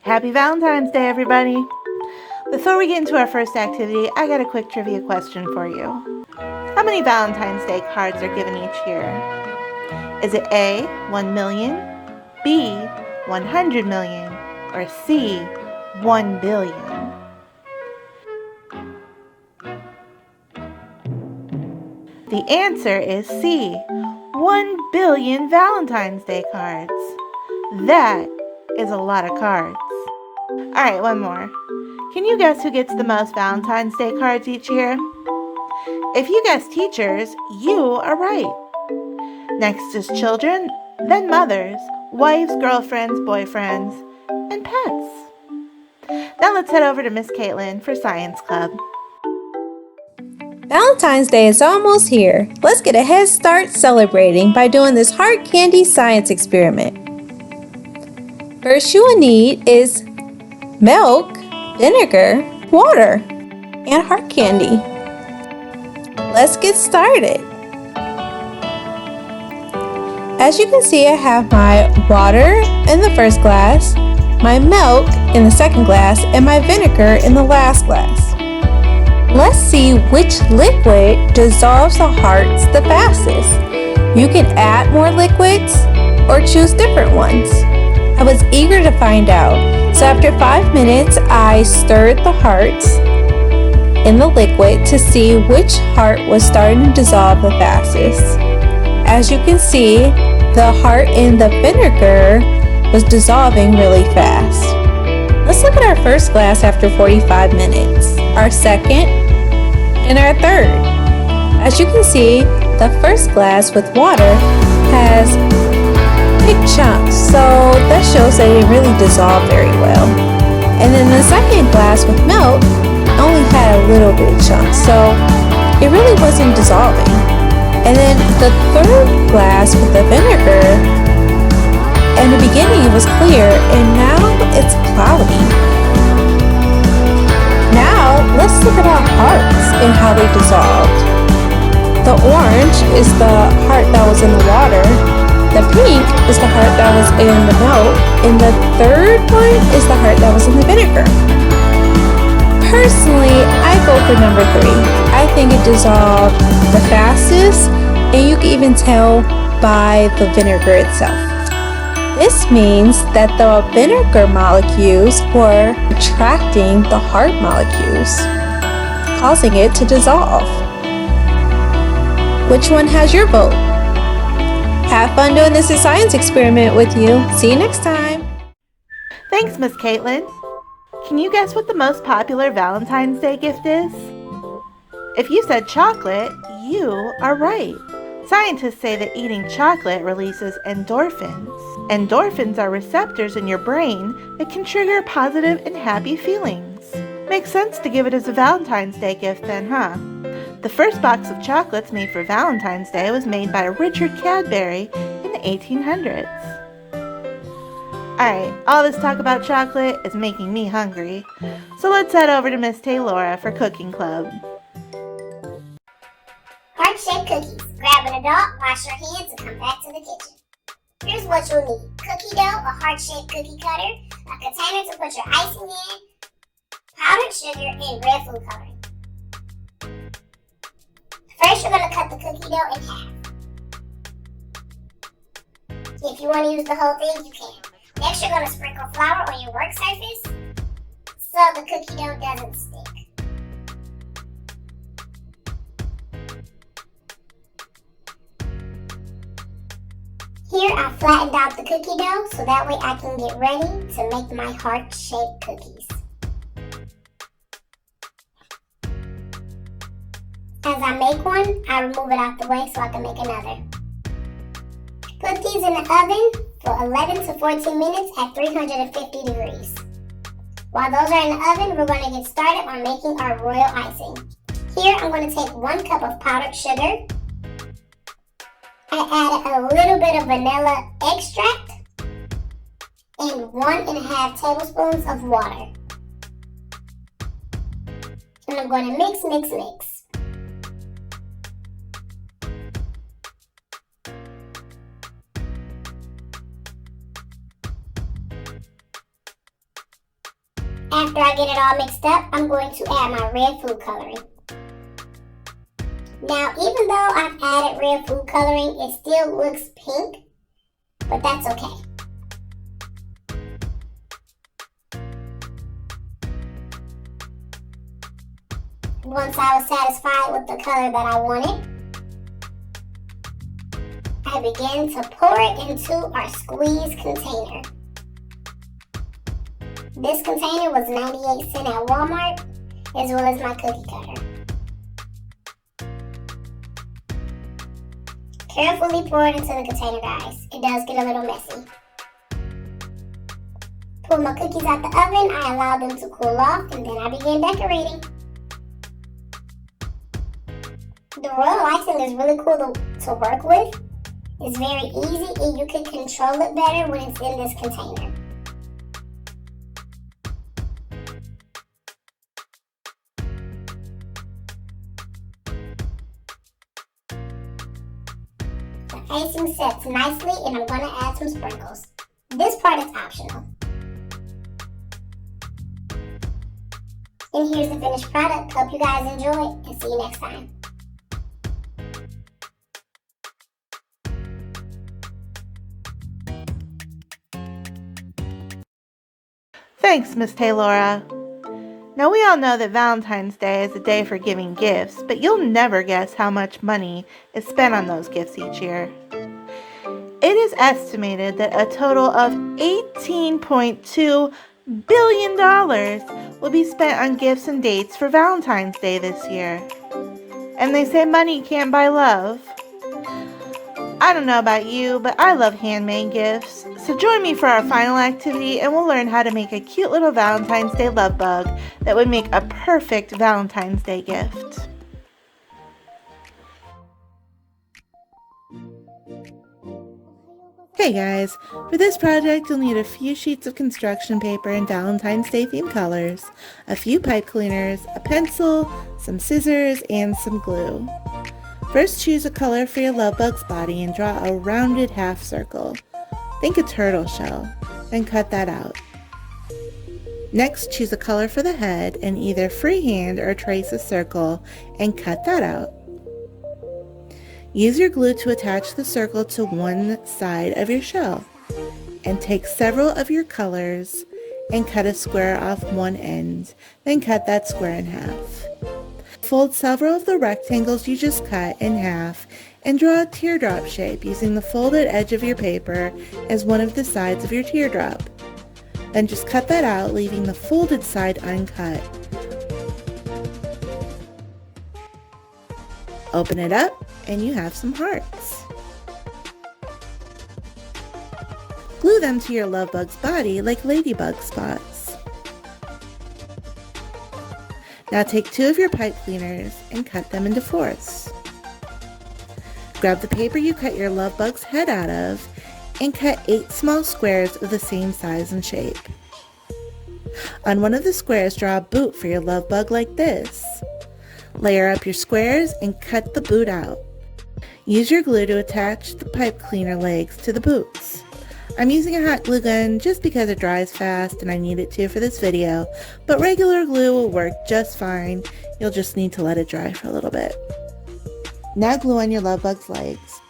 Happy Valentine's Day, everybody! Before we get into our first activity, I got a quick trivia question for you. How many Valentine's Day cards are given each year? Is it A, 1 million, B, 100 million, or C, 1 billion? The answer is C, 1 billion Valentine's Day cards. That is a lot of cards. Alright, one more. Can you guess who gets the most Valentine's Day cards each year? If you guess teachers, you are right. Next is children, then mothers, wives, girlfriends, boyfriends, and pets. Now let's head over to Miss Caitlin for Science Club. Valentine's Day is almost here. Let's get a head start celebrating by doing this hard candy science experiment. First you will need is milk, vinegar, water, and hard candy. Let's get started. As you can see, I have my water in the first glass, my milk in the second glass, and my vinegar in the last glass. Let's see which liquid dissolves the hearts the fastest. You can add more liquids or choose different ones. I was eager to find out, so after 5 minutes, I stirred the hearts in the liquid to see which heart was starting to dissolve the fastest. As you can see, the heart in the vinegar was dissolving really fast. Let's look at our first glass after 45 minutes, our second, and our third. As you can see, the first glass with water has big chunks, so that shows that it really dissolved very well. And then the second glass with milk only had a little bit of chunks, so it really wasn't dissolving. And then the third glass with the vinegar, in the beginning it was clear, and now it's cloudy. Now let's look at our hearts and how they dissolved. The orange is the heart that was in the water. The pink is the heart that was in the milk, and the third one is the heart that was in the vinegar. Personally, I go for number 3. I think it dissolved the fastest, and you can even tell by the vinegar itself. This means that the vinegar molecules were attracting the heart molecules, causing it to dissolve. Which one has your vote? Have fun doing this science experiment with you. See you next time. Thanks, Miss Caitlin. Can you guess what the most popular Valentine's Day gift is? If you said chocolate, you are right. Scientists say that eating chocolate releases endorphins. Endorphins are receptors in your brain that can trigger positive and happy feelings. Makes sense to give it as a Valentine's Day gift then, huh? The first box of chocolates made for Valentine's Day was made by Richard Cadbury in the 1800s. Alright, all this talk about chocolate is making me hungry, so let's head over to Miss Taylora for Cooking Club. Heart-shaped cookies. Grab an adult, wash your hands, and come back to the kitchen. Here's what you'll need. Cookie dough, a heart-shaped cookie cutter, a container to put your icing in, powdered sugar, and red food coloring. First, you're going to cut the cookie dough in half. If you want to use the whole thing, you can. Next, you're going to sprinkle flour on your work surface so the cookie dough doesn't stick. Here, I flattened out the cookie dough so that way I can get ready to make my heart-shaped cookies. As I make one, I remove it out the way so I can make another. Put these in the oven for 11 to 14 minutes at 350 degrees. While those are in the oven, we're going to get started on making our royal icing. Here, I'm going to take 1 cup of powdered sugar. I added a little bit of vanilla extract. and 1.5 tablespoons of water. And I'm going to mix, mix, mix. After I get it all mixed up, I'm going to add my red food coloring. Now, even though I've added red food coloring, it still looks pink, but that's okay. Once I was satisfied with the color that I wanted, I began to pour it into our squeeze container. This container was 98 cents at Walmart, as well as my cookie cutter. Carefully pour it into the container, guys. It does get a little messy. Pull my cookies out the oven, I allowed them to cool off, and then I began decorating. The royal icing is really cool to work with. It's very easy and you can control it better when it's in this container. The icing sets nicely and I'm going to add some sprinkles. This part is optional. And here's the finished product. Hope you guys enjoy it and see you next time. Thanks, Miss Taylora. Now we all know that Valentine's Day is a day for giving gifts, but you'll never guess how much money is spent on those gifts each year. It is estimated that a total of $18.2 billion will be spent on gifts and dates for Valentine's Day this year. And they say money can't buy love. I don't know about you, but I love handmade gifts. So join me for our final activity and we'll learn how to make a cute little Valentine's Day love bug that would make a perfect Valentine's Day gift. Okay guys, for this project you'll need a few sheets of construction paper in Valentine's Day themed colors, a few pipe cleaners, a pencil, some scissors, and some glue. First choose a color for your love bug's body and draw a rounded half circle. Think a turtle shell, then cut that out. Next choose a color for the head and either freehand or trace a circle and cut that out. Use your glue to attach the circle to one side of your shell and take several of your colors and cut a square off one end, then cut that square in half. Fold several of the rectangles you just cut in half and draw a teardrop shape using the folded edge of your paper as one of the sides of your teardrop. Then just cut that out, leaving the folded side uncut. Open it up and you have some hearts. Glue them to your love bug's body like ladybug spots. Now take two of your pipe cleaners and cut them into fourths. Grab the paper you cut your love bug's head out of and cut 8 small squares of the same size and shape. On one of the squares, draw a boot for your love bug like this. Layer up your squares and cut the boot out. Use your glue to attach the pipe cleaner legs to the boots. I'm using a hot glue gun just because it dries fast and I need it to for this video, but regular glue will work just fine. You'll just need to let it dry for a little bit. Now glue on your love bug's legs.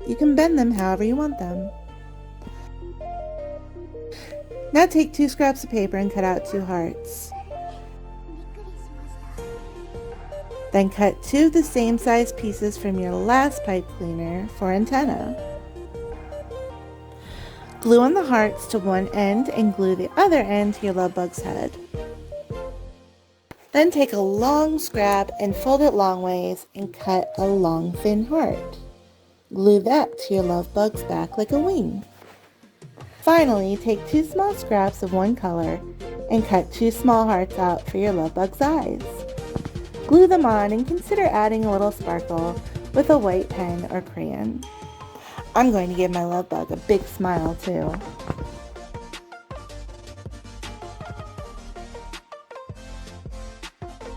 You can bend them however you want them. Now take 2 scraps of paper and cut out 2 hearts. Then cut 2 of the same size pieces from your last pipe cleaner for antenna. Glue on the hearts to one end and glue the other end to your love bug's head. Then take a long scrap and fold it long ways and cut a long thin heart. Glue that to your love bug's back like a wing. Finally, take 2 small scraps of one color and cut 2 small hearts out for your love bug's eyes. Glue them on and consider adding a little sparkle with a white pen or crayon. I'm going to give my love bug a big smile too.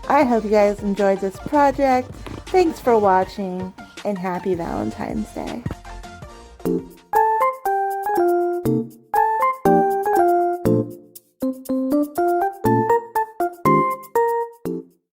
I hope you guys enjoyed this project. Thanks for watching and happy Valentine's Day.